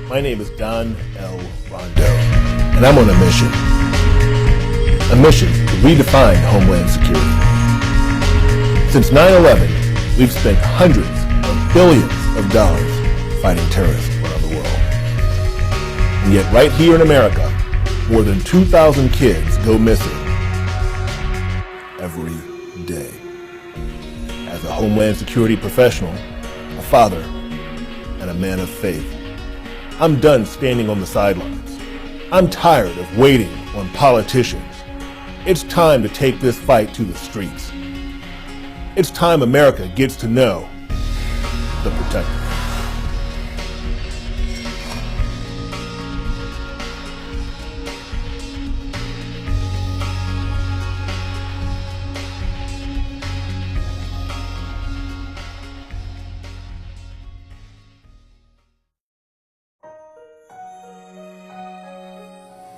My name is Don L. Rondo, and I'm on a mission. A mission to redefine Homeland Security. Since 9/11, we've spent hundreds of billions of dollars fighting terrorists around the world. And yet right here in America, more than 2,000 kids go missing every day. As a Homeland Security professional, a father, and a man of faith, I'm done standing on the sidelines. I'm tired of waiting on politicians. It's time to take this fight to the streets. It's time America gets to know the Protector.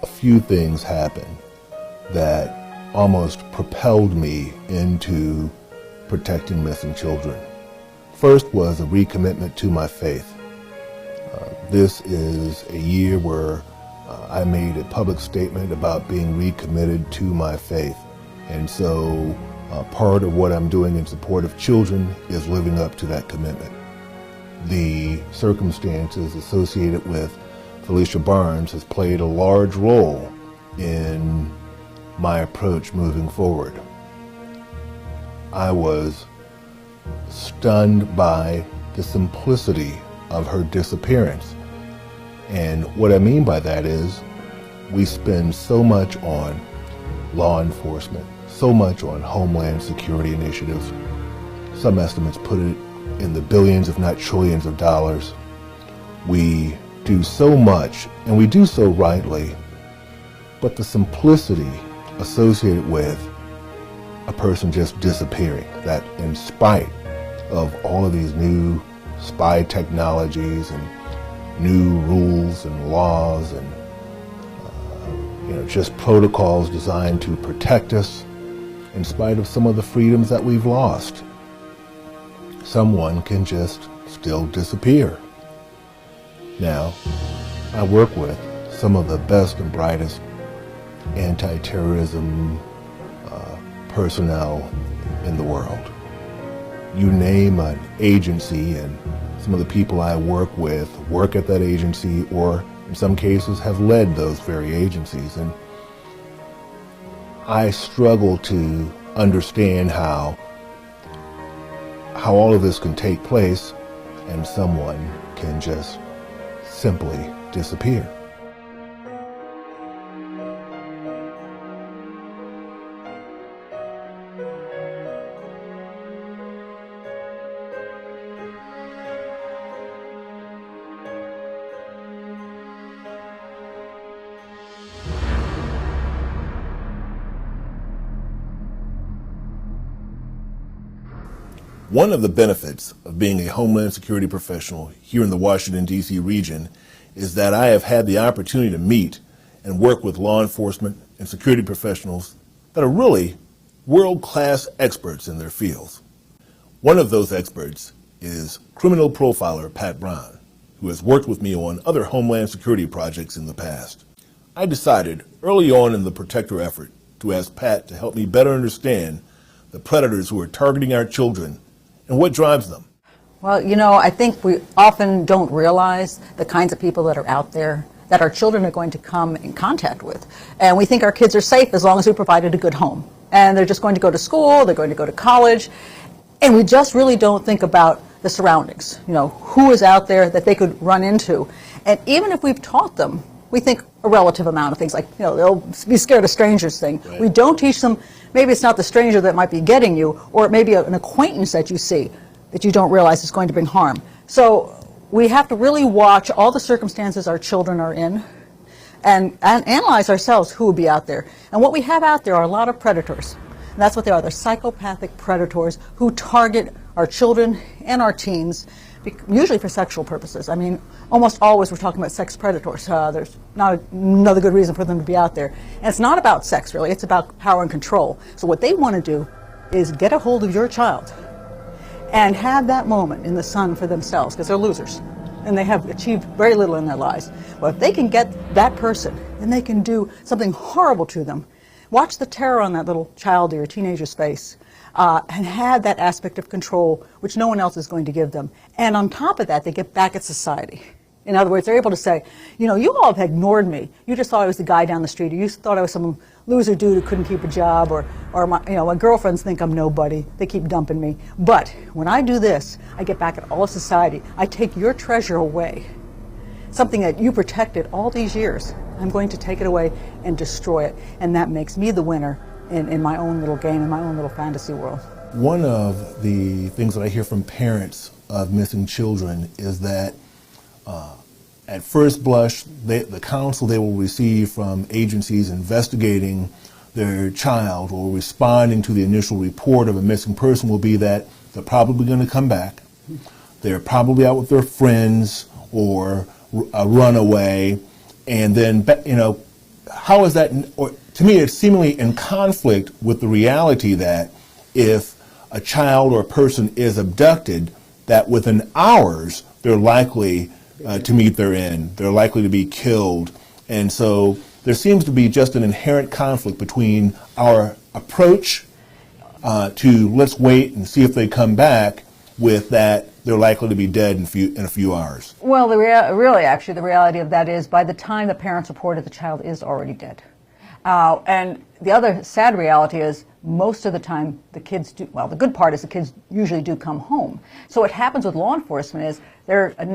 A few things happened that almost propelled me into protecting missing children. First was a recommitment to my faith. This is a year where I made a public statement about being recommitted to my faith. And so part of what I'm doing in support of children is living up to that commitment. The circumstances associated with Felicia Barnes has played a large role in my approach moving forward. I was stunned by the simplicity of her disappearance. And what I mean by that is we spend so much on law enforcement, so much on Homeland Security initiatives. Some estimates put it in the billions, if not trillions of dollars. We do so much, and we do so rightly, but the simplicity associated with a person just disappearing, that in spite of all of these new spy technologies and new rules and laws and just protocols designed to protect us, in spite of some of the freedoms that we've lost, someone can just still disappear. Now, I work with some of the best and brightest anti-terrorism personnel in the world. You name an agency and some of the people I work with work at that agency or in some cases have led those very agencies. And I struggle to understand how all of this can take place and someone can just simply disappear. One of the benefits of being a Homeland Security professional here in the Washington, D.C. region is that I have had the opportunity to meet and work with law enforcement and security professionals that are really world-class experts in their fields. One of those experts is criminal profiler Pat Brown, who has worked with me on other Homeland Security projects in the past. I decided early on in the Protector effort to ask Pat to help me better understand the predators who are targeting our children and what drives them. Well, I think we often don't realize the kinds of people that are out there that our children are going to come in contact with. And we think our kids are safe as long as we provided a good home. And they're just going to go to school, they're going to go to college, and we just really don't think about the surroundings. Who is out there that they could run into. And even if we've taught them, we think a relative amount of things like, they'll be scared of strangers thing. Right. We don't teach them, maybe it's not the stranger that might be getting you, or maybe an acquaintance that you see that you don't realize is going to bring harm. So we have to really watch all the circumstances our children are in and analyze ourselves who would be out there. And what we have out there are a lot of predators. And that's what they are. They're psychopathic predators who target our children and our teens, usually for sexual purposes. I mean, almost always we're talking about sex predators. There's not another good reason for them to be out there. And it's not about sex, really. It's about power and control. So what they want to do is get a hold of your child and have that moment in the sun for themselves, because they're losers. and they have achieved very little in their lives. Well, if they can get that person, then they can do something horrible to them. Watch the terror on that little child or teenager's face, and have that aspect of control, which no one else is going to give them. And on top of that, they get back at society. In other words, they're able to say, you know, you all have ignored me. You just thought I was the guy down the street, or you thought I was some loser dude who couldn't keep a job, or my girlfriends think I'm nobody. They keep dumping me. But when I do this, I get back at all of society. I take your treasure away, something that you protected all these years. I'm going to take it away and destroy it, and that makes me the winner in my own little game, in my own little fantasy world. One of the things that I hear from parents of missing children is that at first blush, the counsel they will receive from agencies investigating their child or responding to the initial report of a missing person will be that they're probably going to come back. They're probably out with their friends or a runaway, and then, how is that, or to me it's seemingly in conflict with the reality that if a child or a person is abducted, that within hours they're likely to meet their end. They're likely to be killed. And so there seems to be just an inherent conflict between our approach to let's wait and see if they come back with that they're likely to be dead in a few hours. Well, the reality of that is by the time the parents report it, the child is already dead. And the other sad reality is most of the time the kids do, well, the good part is the kids usually do come home. So what happens with law enforcement is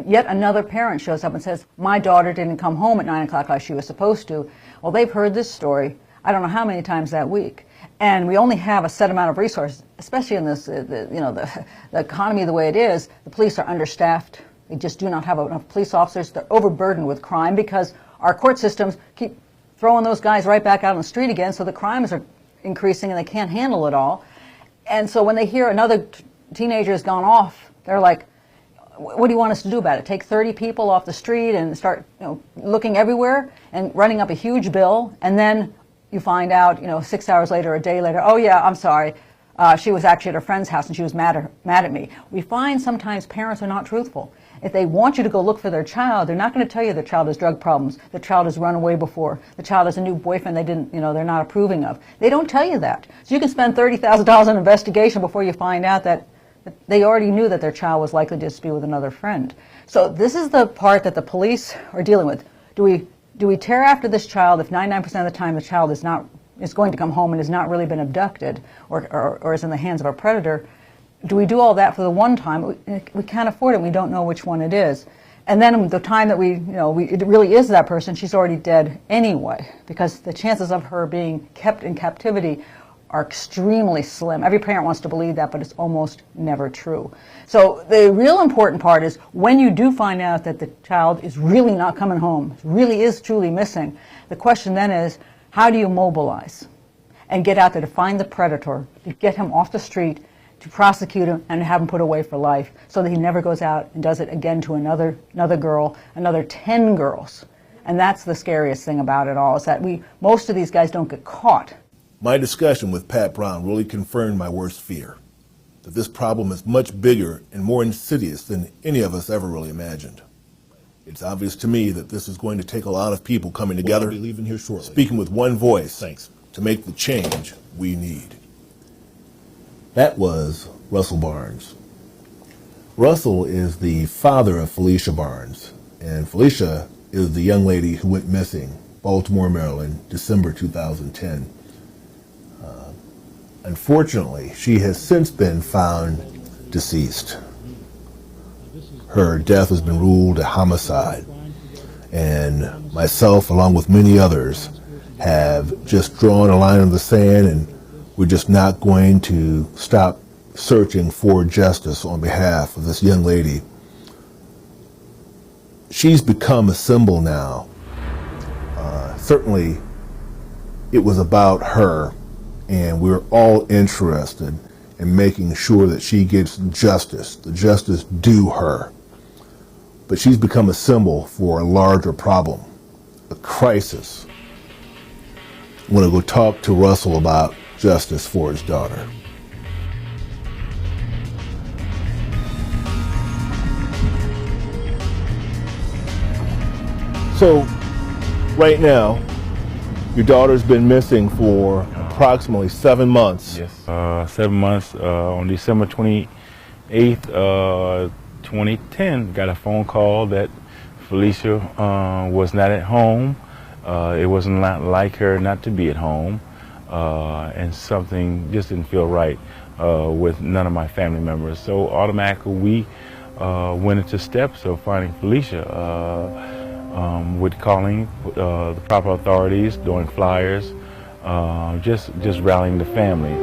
yet another parent shows up and says, my daughter didn't come home at 9 o'clock like she was supposed to. Well, they've heard this story, I don't know how many times that week. And we only have a set amount of resources, especially in this, the economy the way it is. The police are understaffed. They just do not have enough police officers. They're overburdened with crime because our court systems keep throwing those guys right back out on the street again, so the crimes are increasing and they can't handle it all. And so when they hear another teenager has gone off, they're like, what do you want us to do about it? Take 30 people off the street and start looking everywhere and running up a huge bill, and then you find out 6 hours later, a day later, oh yeah, I'm sorry, she was actually at her friend's house and she was mad at me. We find sometimes parents are not truthful. If they want you to go look for their child, they're not going to tell you the child has drug problems, the child has run away before, the child has a new boyfriend they're not approving of. They don't tell you that. So you can spend $30,000 on investigation before you find out that they already knew that their child was likely to just be with another friend. So this is the part that the police are dealing with. Do we tear after this child if 99% of the time the child is going to come home and has not really been abducted or is in the hands of a predator? Do we do all that for the one time? We can't afford it. We don't know which one it is. And then the time that it really is that person, she's already dead anyway, because the chances of her being kept in captivity are extremely slim. Every parent wants to believe that, but it's almost never true. So the real important part is when you do find out that the child is really not coming home, really is truly missing, the question then is, how do you mobilize and get out there to find the predator, to get him off the street, to prosecute him and have him put away for life so that he never goes out and does it again to another girl, another 10 girls. And that's the scariest thing about it all, is that most of these guys don't get caught. My discussion with Pat Brown really confirmed my worst fear, that this problem is much bigger and more insidious than any of us ever really imagined. It's obvious to me that this is going to take a lot of people coming together, We'll be leaving here shortly. speaking with one voice. Thanks. To make the change we need. That was Russell Barnes. Russell is the father of Felicia Barnes, and Felicia is the young lady who went missing, Baltimore, Maryland, December 2010. Unfortunately, she has since been found deceased. Her death has been ruled a homicide, and myself, along with many others, have just drawn a line in the sand, and we're just not going to stop searching for justice on behalf of this young lady. She's become a symbol now. Certainly, it was about her, and we're all interested in making sure that she gets justice, the justice due her. But she's become a symbol for a larger problem, a crisis. I'm going to go talk to Russell about justice for his daughter. So, right now, your daughter's been missing for approximately 7 months. Yes. 7 months. On December 28th, 2010, got a phone call that Felicia was not at home. It was not like her not to be at home, and something just didn't feel right with none of my family members. So automatically we went into steps of finding Felicia, with calling the proper authorities, doing flyers, just rallying the family.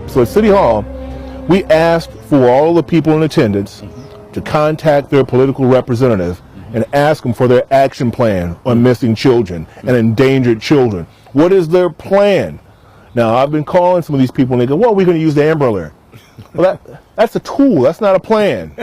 So at City Hall, we asked for all the people in attendance to contact their political representative and ask them for their action plan on missing children and endangered children. What is their plan? Now, I've been calling some of these people and they go, well, we're going to use the Amber Alert. Well, that's a tool. That's not a plan.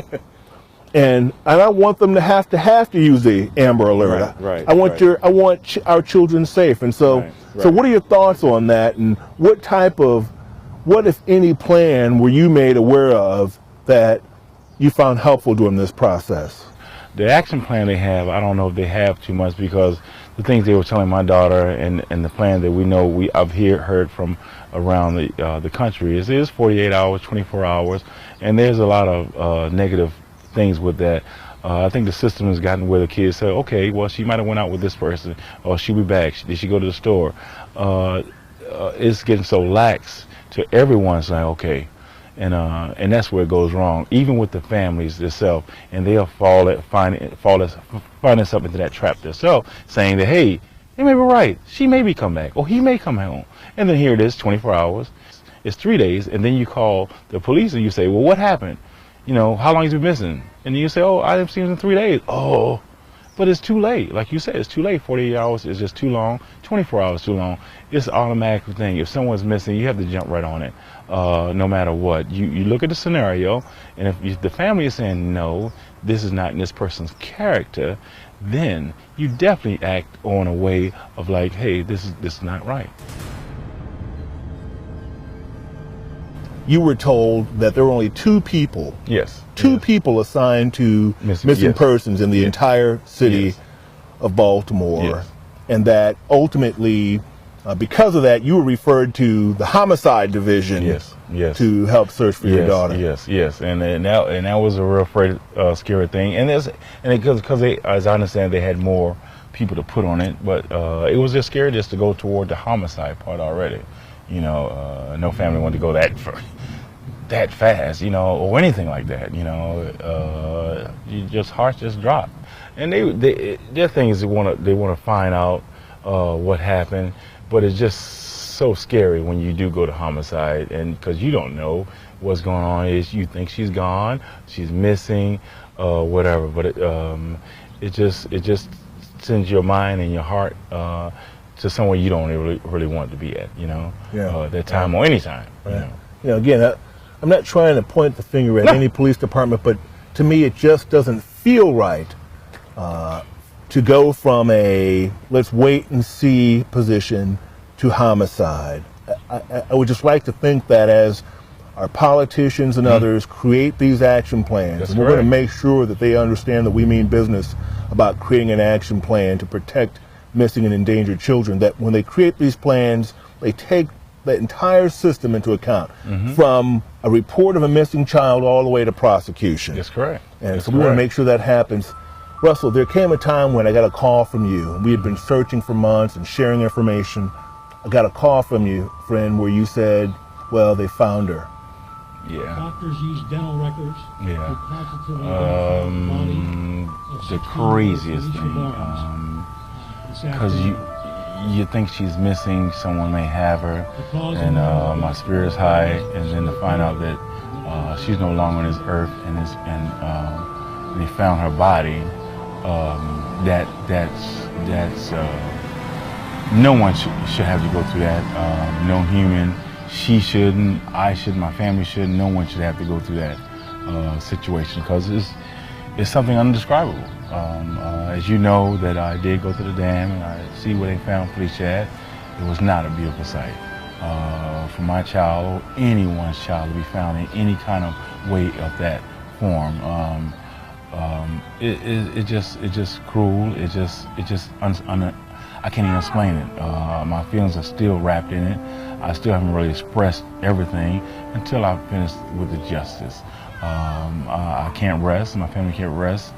And I want them to have to use the Amber Alert. Right, I want our children safe. And so, so what are your thoughts on that? And what, if any, plan were you made aware of that you found helpful during this process? The action plan they have, I don't know if they have too much, because the things they were telling my daughter and the plan that we know I've heard from around the country is 48 hours, 24 hours, and there's a lot of negative things with that. I think the system has gotten where the kids say, okay, well, she might have went out with this person, or she'll be back. Did she go to the store? It's getting so lax to everyone's like, okay. And that's where it goes wrong, even with the families themselves, and they'll find themselves into that trap themselves, saying that, hey, they may be right, she may be come back, or he may come home, and then here it is, 24 hours, it's 3 days, and then you call the police and you say, well, what happened? You know, how long has he been missing? And you say, oh, I haven't seen him in 3 days. Oh, but it's too late. Like you said, it's too late. 48 hours is just too long. 24 hours too long. It's an automatic thing. If someone's missing, you have to jump right on it, no matter what. You look at the scenario, and if the family is saying, no, this is not in this person's character, then you definitely act on a way of like, hey, this is not right. You were told that there were only two people. Yes. Two people assigned to missing persons in the entire city of Baltimore. Yes. And that ultimately, because of that, you were referred to the homicide division to help search for your daughter. Yes. And that was a real scary thing. And because they, as I understand, they had more people to put on it, but it was just scary just to go toward the homicide part already. You know, no family wanted to go that fast, you know, or anything like that. You know, hearts just drop. And their thing is they want to find out what happened, but it's just so scary when you do go to homicide, and because you don't know what's going on. You think she's gone, she's missing, whatever, but it just sends your mind and your heart to somewhere you don't really want to be at, you know, that time or any time. Right. You know, again, I'm not trying to point the finger at any police department, but to me it just doesn't feel right to go from a let's wait and see position to homicide. I would just like to think that as our politicians and others create these action plans, and we're going to make sure that they understand that we mean business about creating an action plan to protect missing and endangered children, that when they create these plans, they take the entire system into account, from a report of a missing child all the way to prosecution. That's correct. And so we want to make sure that happens. Russell, there came a time when I got a call from you. We had been searching for months and sharing information. I got a call from you, friend, where you said, well, they found her. Yeah. Doctors use dental records. Yeah. The craziest thing. Because you think she's missing, someone may have her, and my spirit's high, and then to find out that she's no longer on this earth, and they found her body, that's No one should have to go through that. No human. She shouldn't. I shouldn't. My family shouldn't. No one should have to go through that situation because it's something undescribable. As you know, that I did go to the dam and I see where they found Felicia at. It was not a beautiful sight. For my child or anyone's child to be found in any kind of way of that form, it's just cruel. I can't even explain it. My feelings are still wrapped in it. I still haven't really expressed everything until I finish with the justice. I can't rest, my family can't rest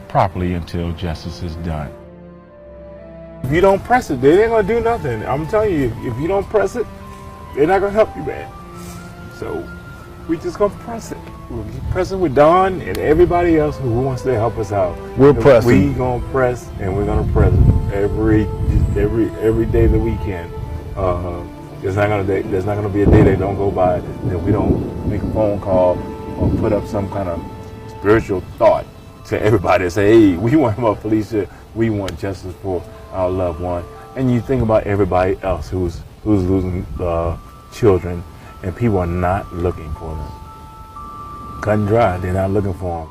properly until justice is done. If you don't press it, they ain't gonna do nothing. I'm telling you, if you don't press it, they're not gonna help you, man. So we just gonna press it. We'll keep pressing with Don and everybody else who wants to help us out. We're pressing. We gonna press, and we're gonna press every day that we can. There's not gonna be a day that don't go by that we don't make a phone call or put up some kind of spiritual thought to everybody and say, hey, we want more Felicia. We want justice for our loved one. And you think about everybody else who's losing children, and people are not looking for them. Cut and dry, they're not looking for them.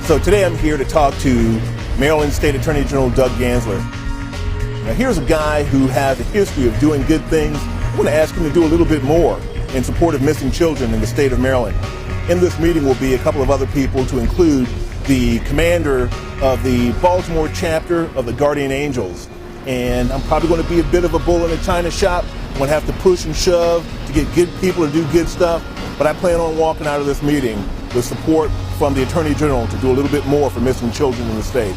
So today I'm here to talk to Maryland State Attorney General Doug Gansler. Now here's a guy who has a history of doing good things. I want to ask him to do a little bit more in support of missing children in the state of Maryland. In this meeting will be a couple of other people, to include the commander of the Baltimore chapter of the Guardian Angels. And I'm probably going to be a bit of a bull in a china shop. I'm going to have to push and shove to get good people to do good stuff. But I plan on walking out of this meeting with support from the Attorney General to do a little bit more for missing children in the state.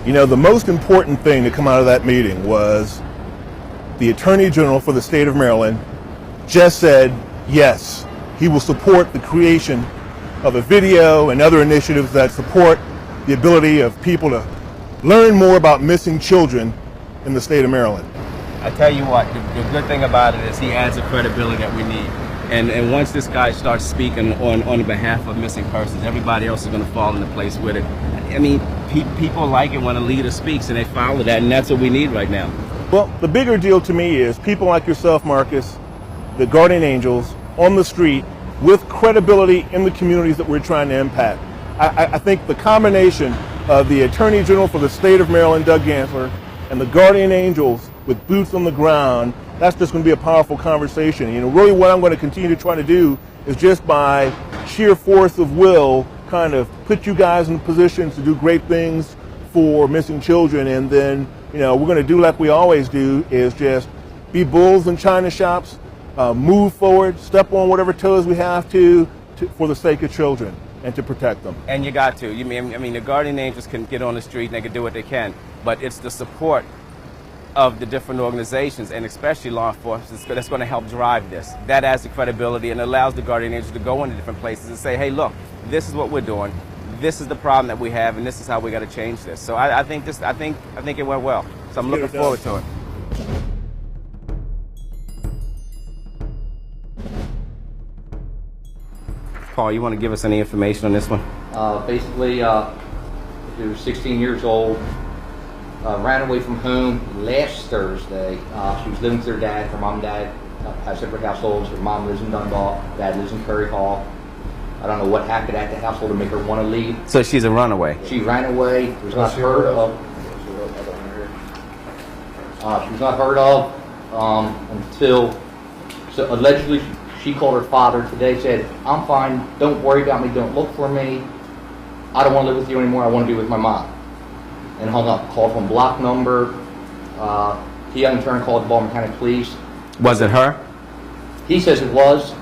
You know, the most important thing to come out of that meeting was the Attorney General for the state of Maryland just said, yes, he will support the creation of a video and other initiatives that support the ability of people to learn more about missing children in the state of Maryland. I tell you what, the good thing about it is he adds the credibility that we need. And once this guy starts speaking on behalf of missing persons, everybody else is going to fall into place with it. I mean, people like it when a leader speaks and they follow that, and that's what we need right now. Well, the bigger deal to me is people like yourself, Marcus, the Guardian Angels, on the street with credibility in the communities that we're trying to impact. I think the combination of the Attorney General for the state of Maryland, Doug Gansler, and the Guardian Angels with boots on the ground, that's just going to be a powerful conversation. You know, really what I'm going to continue to try to do is just by sheer force of will kind of put you guys in positions to do great things for missing children, and then, you know, we're going to do like we always do, is just be bulls in china shops, move forward, step on whatever toes we have to for the sake of children and to protect them. And you got to. I mean, the Guardian Angels can get on the street and they can do what they can, but it's the support of the different organizations and especially law enforcement that's going to help drive this. That adds the credibility and allows the Guardian Angels to go into different places and say, hey, look, this is what we're doing. This is the problem that we have, and this is how we got to change this. So I think it went well. So I'm looking forward to it. Paul, you want to give us any information on this one? Basically, she was 16 years old, ran away from home last Thursday. She was living with her dad. Her mom and dad have separate households. Her mom lives in Dunbar, dad lives in Curry Hall. I don't know what happened at the household to make her want to leave. So she's a runaway. She ran away. Was not heard of. She was not heard of until, so allegedly she called her father today, said, I'm fine, don't worry about me, don't look for me. I don't want to live with you anymore, I want to be with my mom. and hung up. Called from block number. He in turn called the Baltimore County Police. Was it her? He says it was.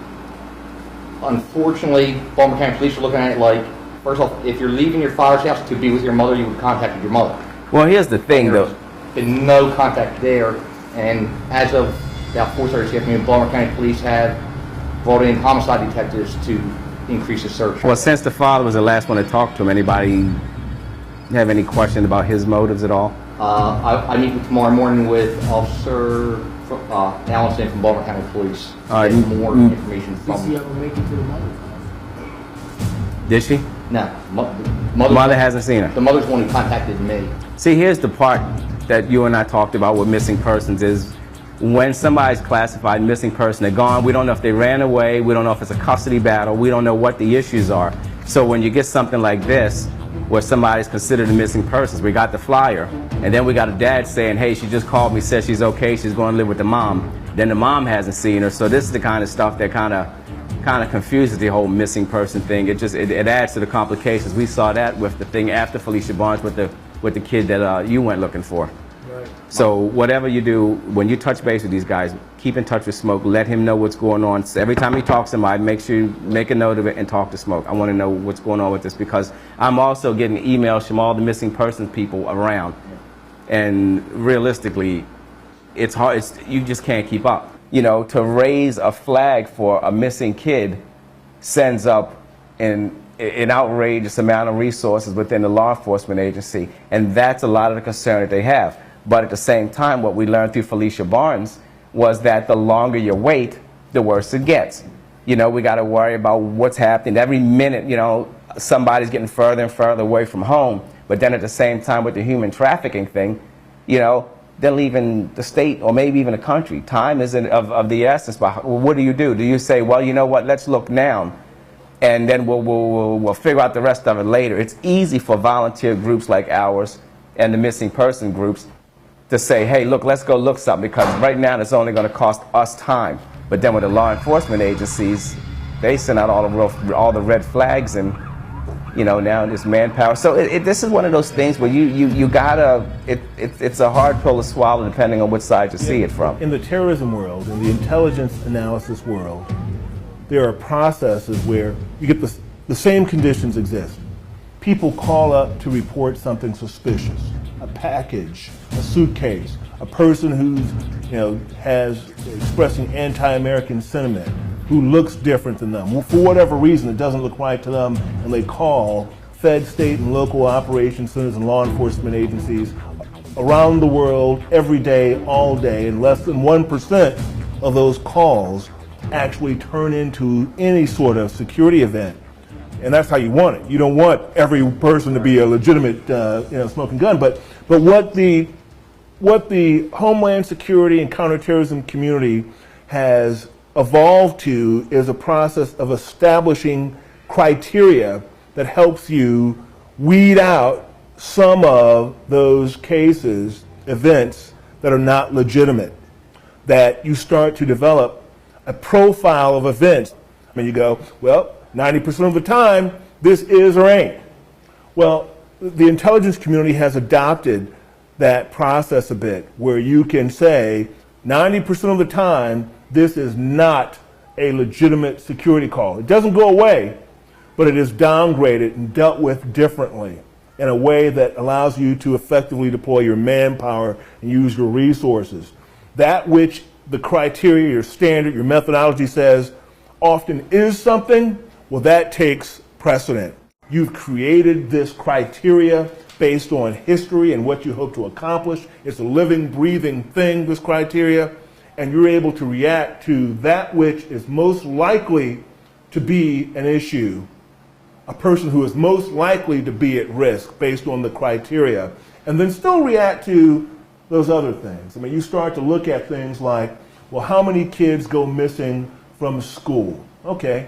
Unfortunately, Baltimore County Police are looking at it like, first off, if you're leaving your father's house to be with your mother, you would contact your mother. Well, here's the thing, There's though. been no contact there, and as of about 4:30 this afternoon, Baltimore County Police have brought in homicide detectives to increase the search. Well, since the father was the last one to talk to him, anybody have any question about his motives at all? I meet tomorrow morning with Officer Allison from Baltimore County Police. All right. Get more information Did from she ever make it to the mother? Did she? No, Mother hasn't seen her. The mother's the one who contacted me. See, here's the part that you and I talked about with missing persons is when somebody's classified missing person, they're gone. We don't know if they ran away. We don't know if it's a custody battle. We don't know what the issues are. So when you get something like this, where somebody's considered a missing person, we got the flyer, and then we got a dad saying, hey, she just called me, said she's okay, she's going to live with the mom. Then the mom hasn't seen her. So this is the kind of stuff that kind of confuses the whole missing person thing. It adds to the complications. We saw that with the thing after Felicia Barnes with the kid that you went looking for. Right. So whatever you do, when you touch base with these guys, keep in touch with Smoke. Let him know what's going on. So every time he talks to somebody, make sure you make a note of it and talk to Smoke. I want to know what's going on with this because I'm also getting emails from all the missing persons people around. And realistically, it's hard. You just can't keep up. You know, to raise a flag for a missing kid sends up an outrageous amount of resources within the law enforcement agency. And that's a lot of the concern that they have. But at the same time, what we learned through Felicia Barnes was that the longer you wait, the worse it gets. You know, we got to worry about what's happening. Every minute, you know, somebody's getting further and further away from home. But then at the same time with the human trafficking thing, you know, they're leaving the state or maybe even the country. Time is of the essence. But what do? Do you say, well, you know what, let's look now, and then we'll figure out the rest of it later? It's easy for volunteer groups like ours and the missing person groups to say, hey, look, let's go look something, because right now it's only going to cost us time. But then with the law enforcement agencies, they send out all the red flags, and you know, now there's manpower. So this is one of those things where you gotta, it's a hard pill to swallow depending on which side you see it from. In the terrorism world, in the intelligence analysis world, there are processes where you get the same conditions exist. People call up to report something suspicious, a package, a suitcase, a person who's, you know, has expressing anti-American sentiment, who looks different than them. For whatever reason, it doesn't look right to them, and they call Fed, state, and local operations centers and law enforcement agencies around the world every day, all day, and less than 1% of those calls actually turn into any sort of security event. And that's how you want it. You don't want every person to be a legitimate, smoking gun. But what the Homeland Security and counterterrorism community has evolved to is a process of establishing criteria that helps you weed out some of those cases, events that are not legitimate. That you start to develop a profile of events. I mean, you go, well, 90% of the time, this is or ain't. Well, the intelligence community has adopted that process a bit, where you can say 90% of the time, this is not a legitimate security call. It doesn't go away, but it is downgraded and dealt with differently in a way that allows you to effectively deploy your manpower and use your resources. That which the criteria, your standard, your methodology says often is something, well, that takes precedent. You've created this criteria based on history and what you hope to accomplish. It's a living, breathing thing, this criteria, and you're able to react to that which is most likely to be an issue, a person who is most likely to be at risk based on the criteria, and then still react to those other things. I mean, you start to look at things like, well, how many kids go missing from school? Okay.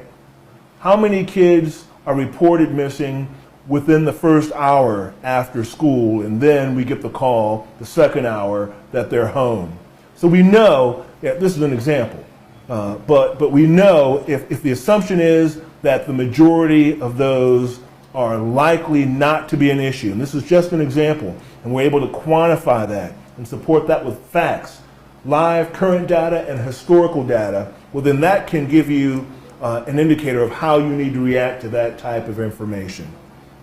How many kids are reported missing within the first hour after school, and then we get the call the second hour that they're home? So we know, this is an example, but we know if the assumption is that the majority of those are likely not to be an issue. And this is just an example. And we're able to quantify that and support that with facts, live current data and historical data. Well, then that can give you an indicator of how you need to react to that type of information.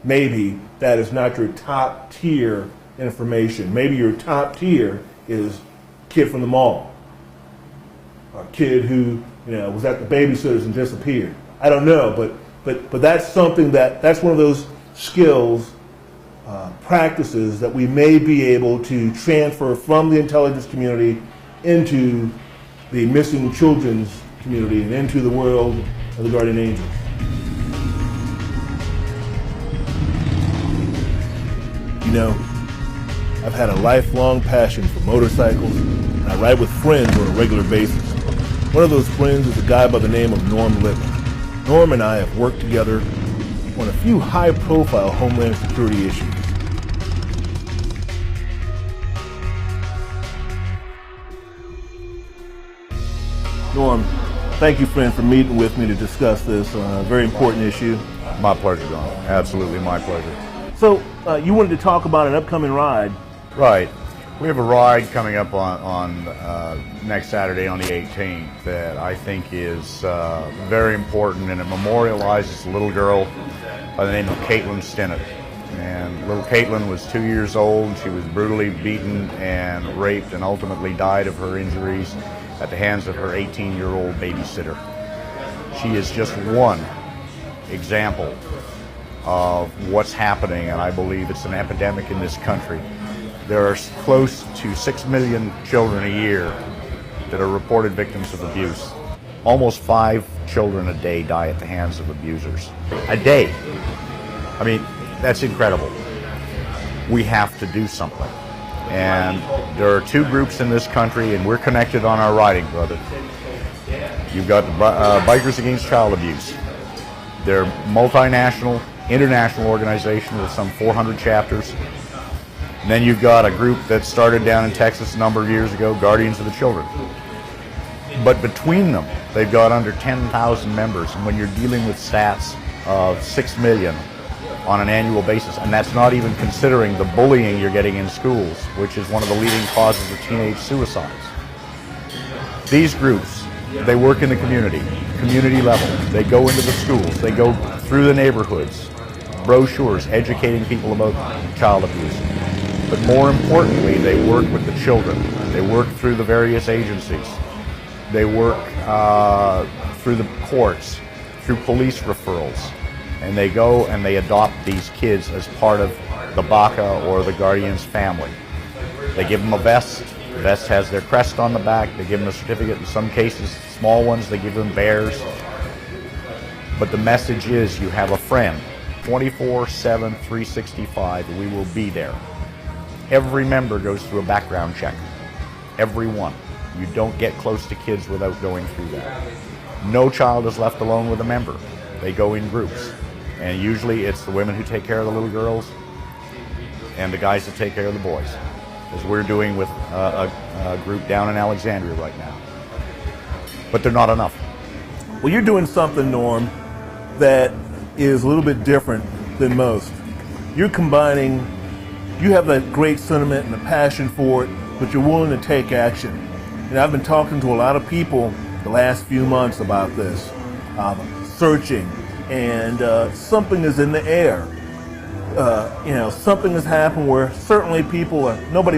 Maybe that is not your top tier information. Maybe your top tier is kid from the mall, or kid who was at the babysitter's and disappeared. I don't know, but that's something that's one of those skills, practices that we may be able to transfer from the intelligence community into the missing children's community and into the world of the guardian angels. I've had a lifelong passion for motorcycles, and I ride with friends on a regular basis. One of those friends is a guy by the name of Norm Litman. Norm and I have worked together on a few high-profile Homeland Security issues. Norm, thank you, friend, for meeting with me to discuss this very important issue. My pleasure, Don. Absolutely my pleasure. So, you wanted to talk about an upcoming ride. Right. We have a ride coming up on next Saturday on the 18th that I think is very important, and it memorializes a little girl by the name of Caitlin Stinnett. And little Caitlin was 2 years old. She was brutally beaten and raped and ultimately died of her injuries at the hands of her 18-year-old babysitter. She is just one example of what's happening, and I believe it's an epidemic in this country. There are close to 6 million children a year that are reported victims of abuse. Almost 5 children a day die at the hands of abusers. A day. I mean, that's incredible. We have to do something. And there are 2 groups in this country, and we're connected on our riding, brother. You've got the Bikers Against Child Abuse. They're multinational, international organization with some 400 chapters. And then you've got a group that started down in Texas a number of years ago, Guardians of the Children. But between them, they've got under 10,000 members. And when you're dealing with stats of 6 million on an annual basis, and that's not even considering the bullying you're getting in schools, which is one of the leading causes of teenage suicides. These groups, they work in the community level. They go into the schools, they go through the neighborhoods, brochures educating people about child abuse. But more importantly, they work with the children. They work through the various agencies. They work through the courts, through police referrals. And they go and they adopt these kids as part of the BACA or the Guardians family. They give them a vest. The vest has their crest on the back. They give them a certificate. In some cases, small ones, they give them bears. But the message is you have a friend, 24/7, 365, and we will be there. Every member goes through a background check. Every one. You don't get close to kids without going through that. No child is left alone with a member. They go in groups. And usually it's the women who take care of the little girls and the guys that take care of the boys, as we're doing with a group down in Alexandria right now. But they're not enough. Well, you're doing something, Norm, that is a little bit different than most. You're combining, you have that great sentiment and a passion for it, but you're willing to take action. And I've been talking to a lot of people the last few months about this, searching, and something is in the air. Something has happened where certainly people are, nobody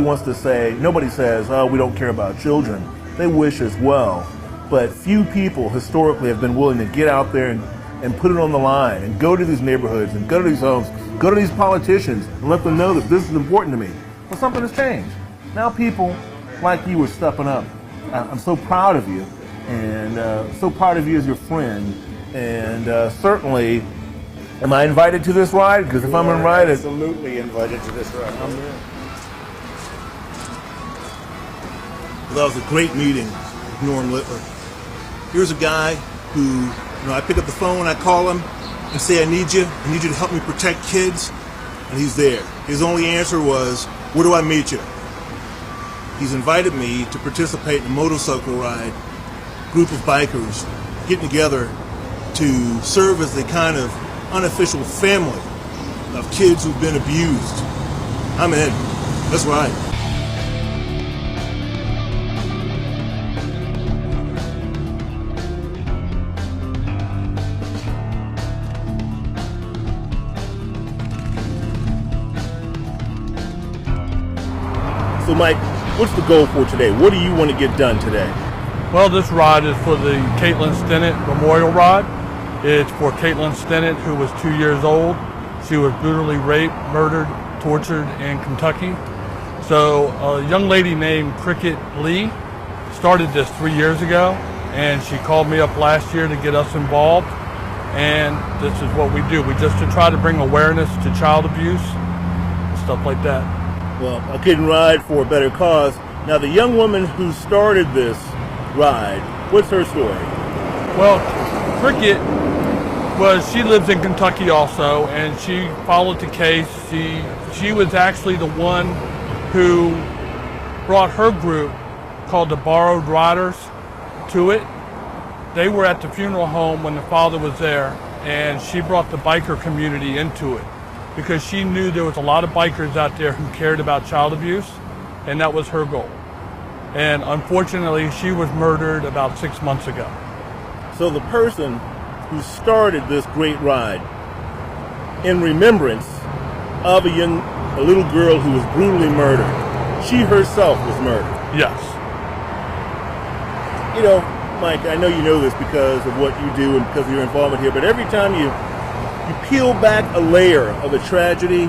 says, oh, we don't care about children. They wish as well. But few people historically have been willing to get out there and put it on the line and go to these neighborhoods and go to these homes, go to these politicians and let them know that this is important to me. Well, something has changed. Now people like you are stepping up. I'm so proud of you, and so proud of you as your friend. And certainly, am I invited to this ride? Because if I'm invited, absolutely invited to this ride. I'm there. Well, that was a great meeting with Norm Litman. Here's a guy who, I pick up the phone, I call him and say, I need you to help me protect kids, and he's there. His only answer was, where do I meet you? He's invited me to participate in a motorcycle ride, group of bikers getting together to serve as the kind of unofficial family of kids who've been abused. I'm in. Let's ride. So Mike, what's the goal for today? What do you want to get done today? Well, this ride is for the Caitlin Stennett Memorial Ride. It's for Caitlin Stennett, who was 2 years old. She was brutally raped, murdered, tortured in Kentucky. So a young lady named Cricket Lee started this 3 years ago, and she called me up last year to get us involved. And this is what we do. We just to try to bring awareness to child abuse, stuff like that. Well, a Kid and Ride for a better cause. Now, the young woman who started this ride, what's her story? Well, Cricket she lives in Kentucky also, and she followed the case. She was actually the one who brought her group called the Borrowed Riders to it. They were at the funeral home when the father was there, and she brought the biker community into it because she knew there was a lot of bikers out there who cared about child abuse, and that was her goal. And unfortunately, she was murdered about 6 months ago. So the person who started this great ride in remembrance of a little girl who was brutally murdered, she herself was murdered. Yes. You know, Mike, I know you know this because of what you do and because of your involvement here, but every time you peel back a layer of a tragedy,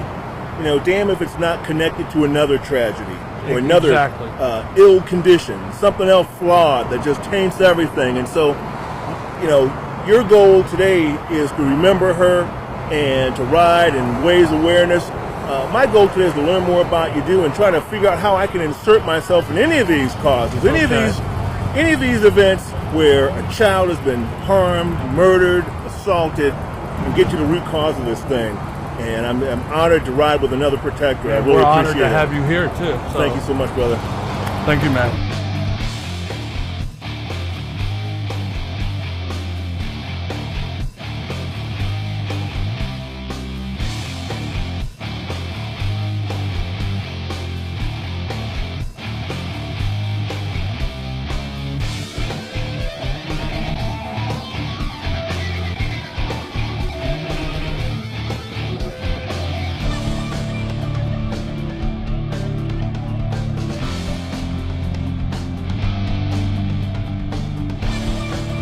you know, damn if it's not connected to another tragedy or another ill condition, something else flawed that just taints everything. And so, you know, your goal today is to remember her and to ride and raise awareness. My goal today is to learn more about you and try to figure out how I can insert myself in any of these causes, any of these events where a child has been harmed, murdered, assaulted, and get to the root cause of this thing. And I'm honored to ride with another protector. Yeah, I really we're appreciate honored to have you here too. So. Thank you so much, brother. Thank you, man.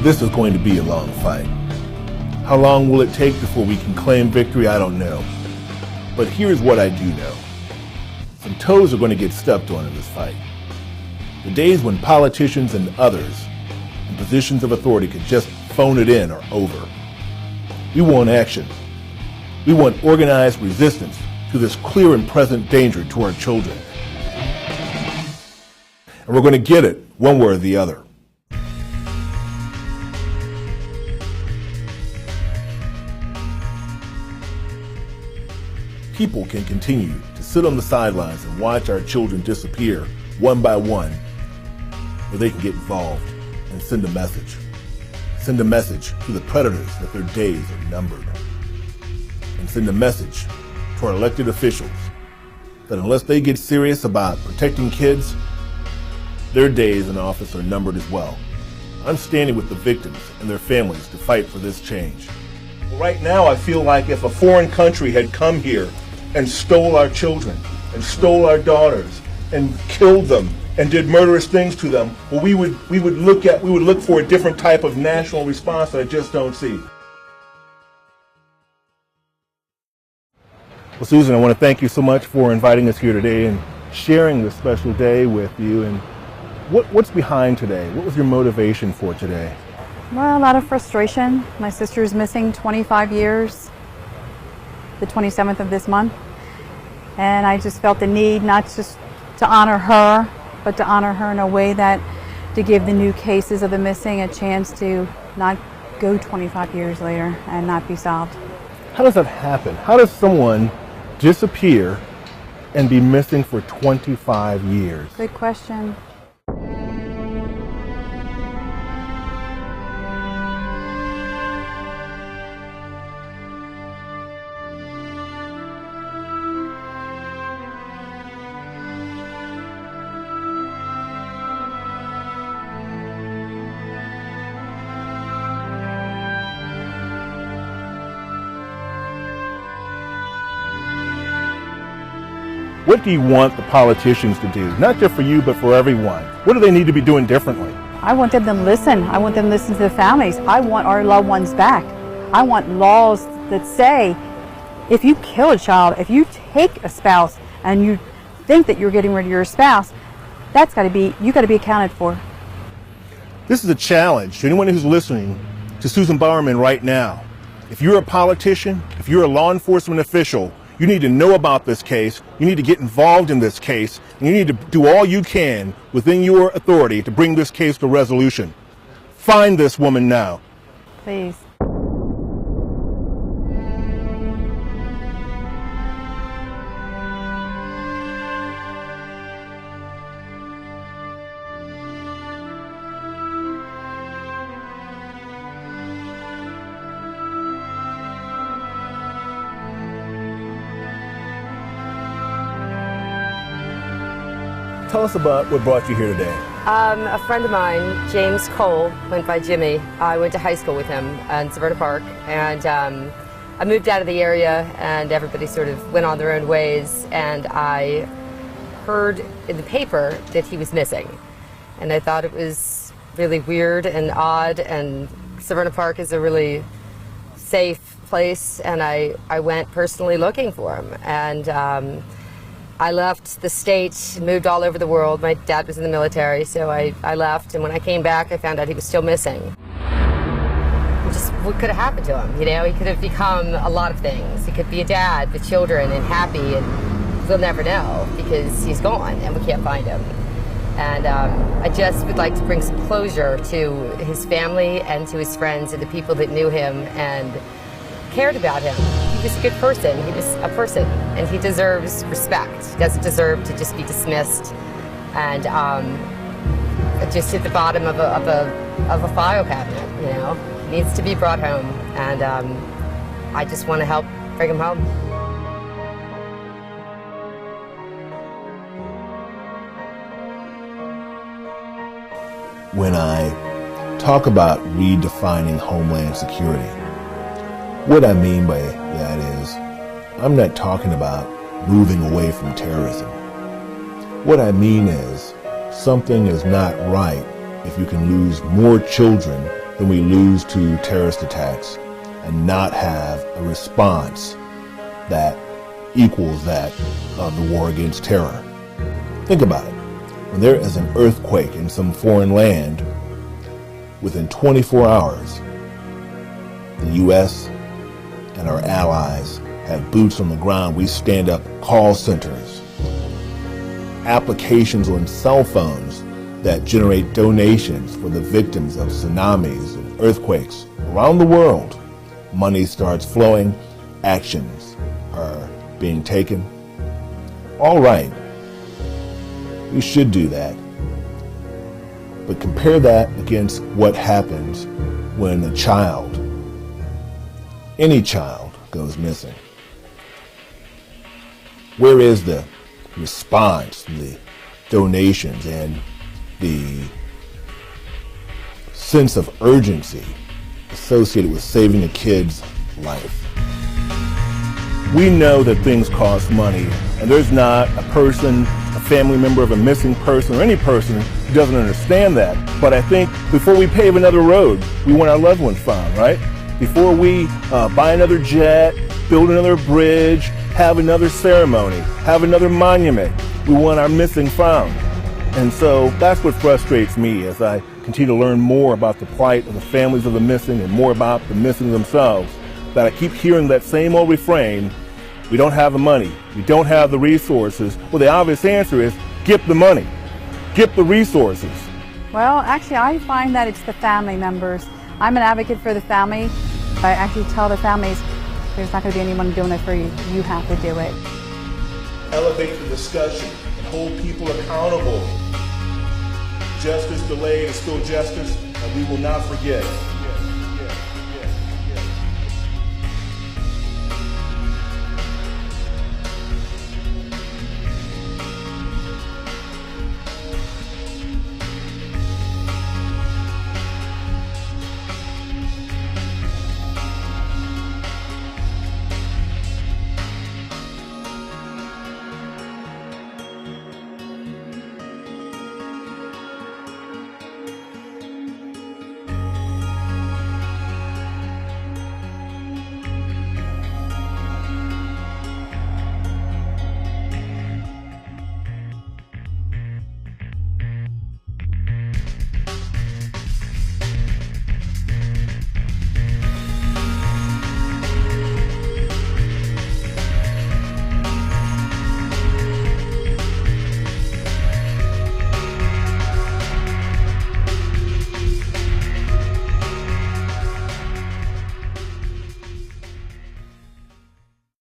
This is going to be a long fight. How long will it take before we can claim victory? I don't know. But here's what I do know. Some toes are going to get stepped on in this fight. The days when politicians and others in positions of authority could just phone it in are over. We want action. We want organized resistance to this clear and present danger to our children. And we're going to get it one way or the other. People can continue to sit on the sidelines and watch our children disappear one by one, or they can get involved and send a message. Send a message to the predators that their days are numbered. And send a message to our elected officials that unless they get serious about protecting kids, their days in office are numbered as well. I'm standing with the victims and their families to fight for this change. Right now, I feel like if a foreign country had come here and stole our children and stole our daughters and killed them and did murderous things to them, well, we would look for a different type of national response that I just don't see. Well, Susan, I want to thank you so much for inviting us here today and sharing this special day with you. And what's behind today? What was your motivation for today? Well, a lot of frustration. My sister is missing 25 years, the 27th of this month. And I just felt the need not just to honor her, but to honor her in a way that to give the new cases of the missing a chance to not go 25 years later and not be solved. How does that happen? How does someone disappear and be missing for 25 years? Good question. What do you want the politicians to do? Not just for you, but for everyone. What do they need to be doing differently? I want them to listen. I want them to listen to the families. I want our loved ones back. I want laws that say if you kill a child, if you take a spouse and you think that you're getting rid of your spouse, you got to be accounted for. This is a challenge to anyone who's listening to Susan Bowerman right now. If you're a politician, if you're a law enforcement official, you need to know about this case, you need to get involved in this case, and you need to do all you can within your authority to bring this case to resolution. Find this woman now. Please. Tell us about what brought you here today. A friend of mine, James Cole, went by Jimmy. I went to high school with him in Severna Park, and I moved out of the area, and everybody sort of went on their own ways, and I heard in the paper that he was missing. And I thought it was really weird and odd, and Severna Park is a really safe place, and I went personally looking for him. And I left the state, moved all over the world. My dad was in the military, so I left, and when I came back, I found out he was still missing. Just what could have happened to him? You know, he could have become a lot of things. He could be a dad with children and happy, and we'll never know because he's gone and we can't find him. And I just would like to bring some closure to his family and to his friends and the people that knew him and cared about him. He was a good person. He was a person, and he deserves respect. He doesn't deserve to just be dismissed and just at the bottom of a file cabinet. You know, he needs to be brought home, and I just want to help bring him home. When I talk about redefining Homeland Security, what I mean by that is, I'm not talking about moving away from terrorism. What I mean is, something is not right if you can lose more children than we lose to terrorist attacks and not have a response that equals that of the war against terror. Think about it. When there is an earthquake in some foreign land, within 24 hours, the U.S. and our allies have boots on the ground. We stand up call centers, applications on cell phones that generate donations for the victims of tsunamis and earthquakes around the world. Money starts flowing, actions are being taken. All right, we should do that. But compare that against what happens when a child, any child, goes missing. Where is the response, the donations, and the sense of urgency associated with saving a kid's life? We know that things cost money, and there's not a person, a family member of a missing person, or any person who doesn't understand that. But I think before we pave another road, we want our loved ones found, right? Before we buy another jet, build another bridge, have another ceremony, have another monument, we want our missing found. And so that's what frustrates me as I continue to learn more about the plight of the families of the missing and more about the missing themselves, that I keep hearing that same old refrain: we don't have the money, we don't have the resources. Well, the obvious answer is get the money, get the resources. Well, actually, I find that it's the family members. I'm an advocate for the family. I actually tell the families, there's not going to be anyone doing it for you. You have to do it. Elevate the discussion and hold people accountable. Justice delayed is still justice, and we will not forget.